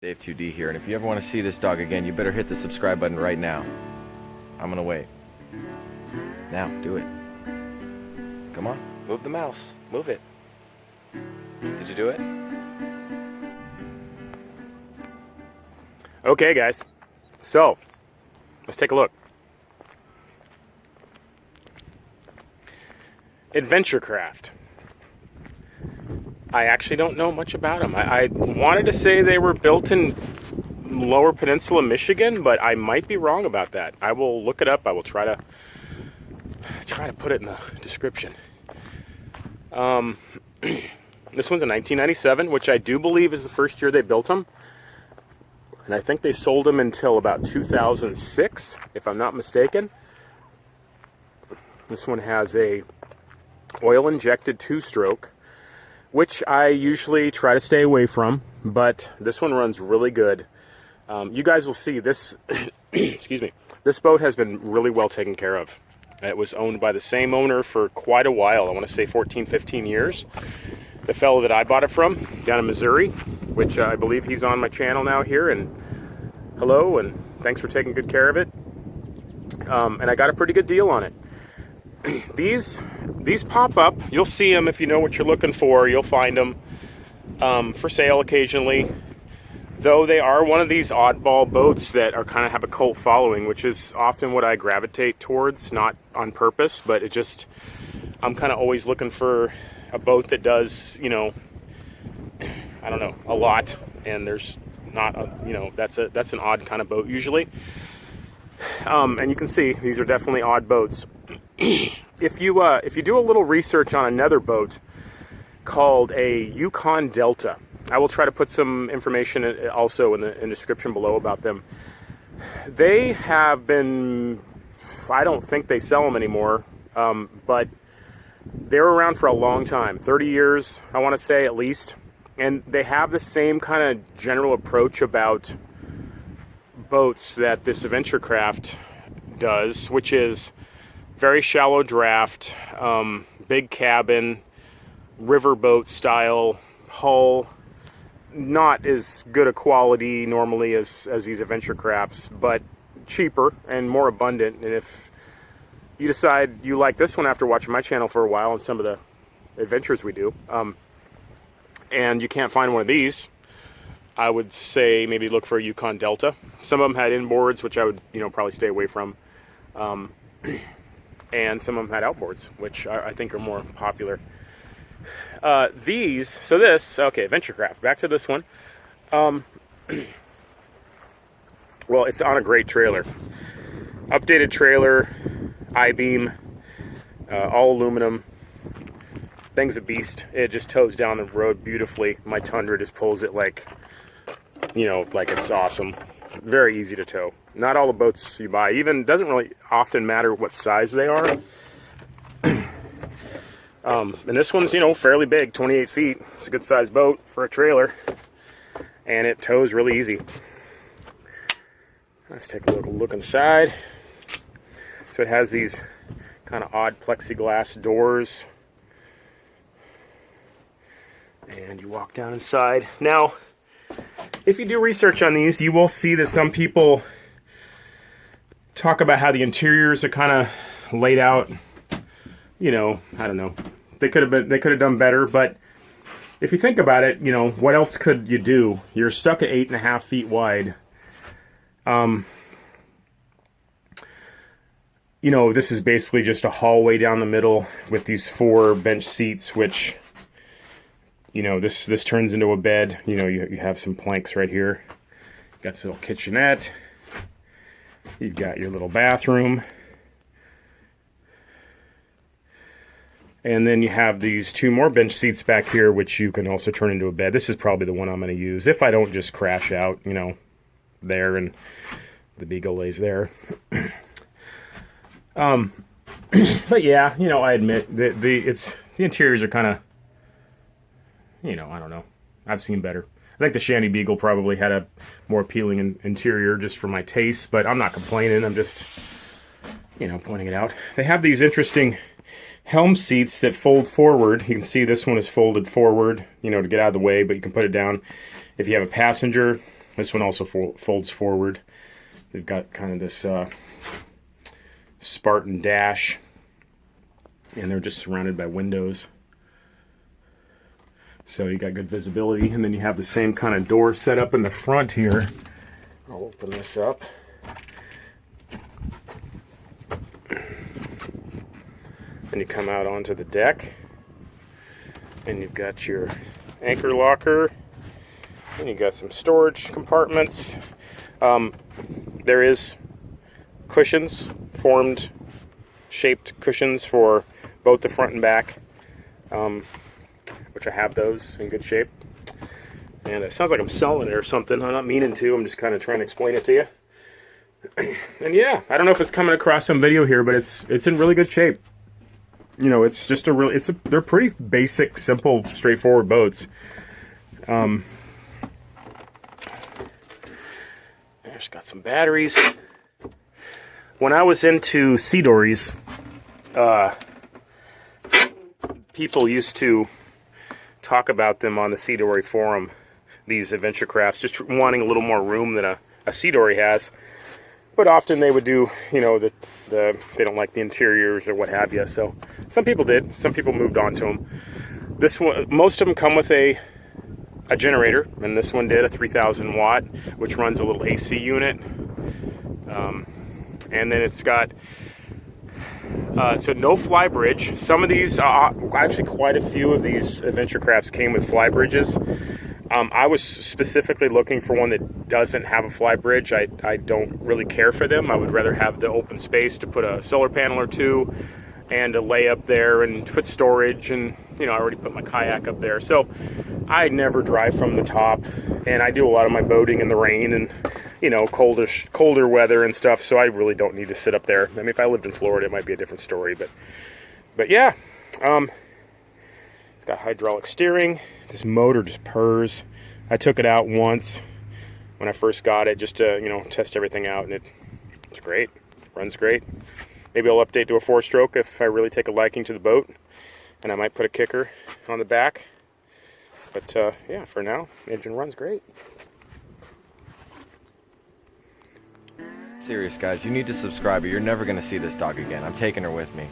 Dave 2D here, and if you ever want to see this dog again, you better hit the subscribe button right now. I'm gonna wait. Now, do it. Come on, move the mouse. Move it. Did you do it? Okay, guys. So, let's take a look. Adventure Craft. I actually don't know much about them. I wanted to say they were built in Lower Peninsula, Michigan, but I might be wrong about that. I will look it up. I will try to put it in the description. This one's a 1997, which I do believe is the first year they built them. And I think they sold them until about 2006, if I'm not mistaken. This one has a oil-injected two-stroke, which I usually try to stay away from, but this one runs really good. You guys will see this, excuse me, this boat has been really well taken care of. It was owned by the same owner for quite a while, I want to say 14, 15 years. The fellow that I bought it from, down in Missouri, which I believe he's on my channel now here, and hello, and thanks for taking good care of it. And I got a pretty good deal on it. These pop up. You'll see them if you know what you're looking for. You'll find them for sale occasionally. Though they are one of these oddball boats that are kind of have a cult following, which is often what I gravitate towards, not on purpose, but it just, I'm kind of always looking for a boat that does, you know, I don't know, a lot. And there's not, you know, that's an odd kind of boat usually. And you can see these are definitely odd boats. If you do a little research on another boat called a Yukon Delta, I will try to put some information also in the description below about them. They have been, I don't think they sell them anymore, but they were around for a long time, 30 years, I want to say at least. And they have the same kind of general approach about boats that this Adventure Craft does, which is very shallow draft, big cabin, riverboat style hull. Not as good a quality normally as these Adventure Crafts, but cheaper and more abundant. And if you decide you like this one after watching my channel for a while and some of the adventures we do, and you can't find one of these, I would say maybe look for a Yukon Delta. Some of them had inboards, which I would, you know, probably stay away from. And some of them had outboards, which I think are more popular. Okay, Adventure Craft. Back to this one. Well, it's on a great trailer. Updated trailer, I-beam, all aluminum. Thing's a beast. It just tows down the road beautifully. My Tundra just pulls it like, you know, like it's awesome. Very easy to tow. Not all the boats you buy, even doesn't really often matter what size they are. And this one's, you know, fairly big, 28 feet. It's a good sized boat for a trailer, and it tows really easy. Let's take a look inside. So it has these kind of odd plexiglass doors, and you walk down inside. Now, if you do research on these, you will see that some people talk about how the interiors are kind of laid out, you know, I don't know. They could have done better, but if you think about it, you know, what else could you do? You're stuck at 8.5 feet wide. You know, this is basically just a hallway down the middle with these 4 bench seats, which, you know, this turns into a bed. You know, you have some planks right here. Got this little kitchenette. You've got your little bathroom. And then you have these 2 more bench seats back here, which you can also turn into a bed. This is probably the one I'm going to use if I don't just crash out, you know, there, and the Beagle lays there. But yeah, you know, I admit the interiors are kind of, you know, I don't know. I've seen better. I think the Shanty Beagle probably had a more appealing interior just for my taste, but I'm not complaining. I'm just, you know, pointing it out. They have these interesting helm seats that fold forward. You can see this one is folded forward, you know, to get out of the way, but you can put it down if you have a passenger. This one also folds forward. They've got kind of this Spartan dash, and they're just surrounded by windows. So you got good visibility, and then you have the same kind of door set up in the front here. I'll open this up. And you come out onto the deck, and you've got your anchor locker, and you got some storage compartments. There is cushions, formed, shaped cushions for both the front and back, which I have those in good shape. And it sounds like I'm selling it or something. I'm not meaning to. I'm just kind of trying to explain it to you. And yeah, I don't know if it's coming across some video here, but it's in really good shape. You know, it's just they're pretty basic, simple, straightforward boats. There's got some batteries. When I was into sea dories, people used to talk about them on the Sea Dory forum, these adventure crafts, just wanting a little more room than a Sea Dory has. But often they would do, you know, they don't like the interiors or what have you. So some people did. Some people moved on to them. This one, most of them come with a generator, and this one did a 3,000 watt, which runs a little AC unit. And then it's got so no fly bridge. Some of these, actually quite a few of these adventure crafts came with fly bridges. I was specifically looking for one that doesn't have a fly bridge. I don't really care for them. I would rather have the open space to put a solar panel or two and a lay up there and put storage, and you know, I already put my kayak up there. So I never drive from the top, and I do a lot of my boating in the rain and, you know, colder weather and stuff, so I really don't need to sit up there. I mean, if I lived in Florida, it might be a different story, but yeah. It's got hydraulic steering. This motor just purrs. I took it out once when I first got it, just to, you know, test everything out, and it's great. Runs great. Maybe I'll update to a 4-stroke if I really take a liking to the boat, and I might put a kicker on the back. But yeah, for now, engine runs great. Serious, guys, you need to subscribe or you're never going to see this dog again. I'm taking her with me.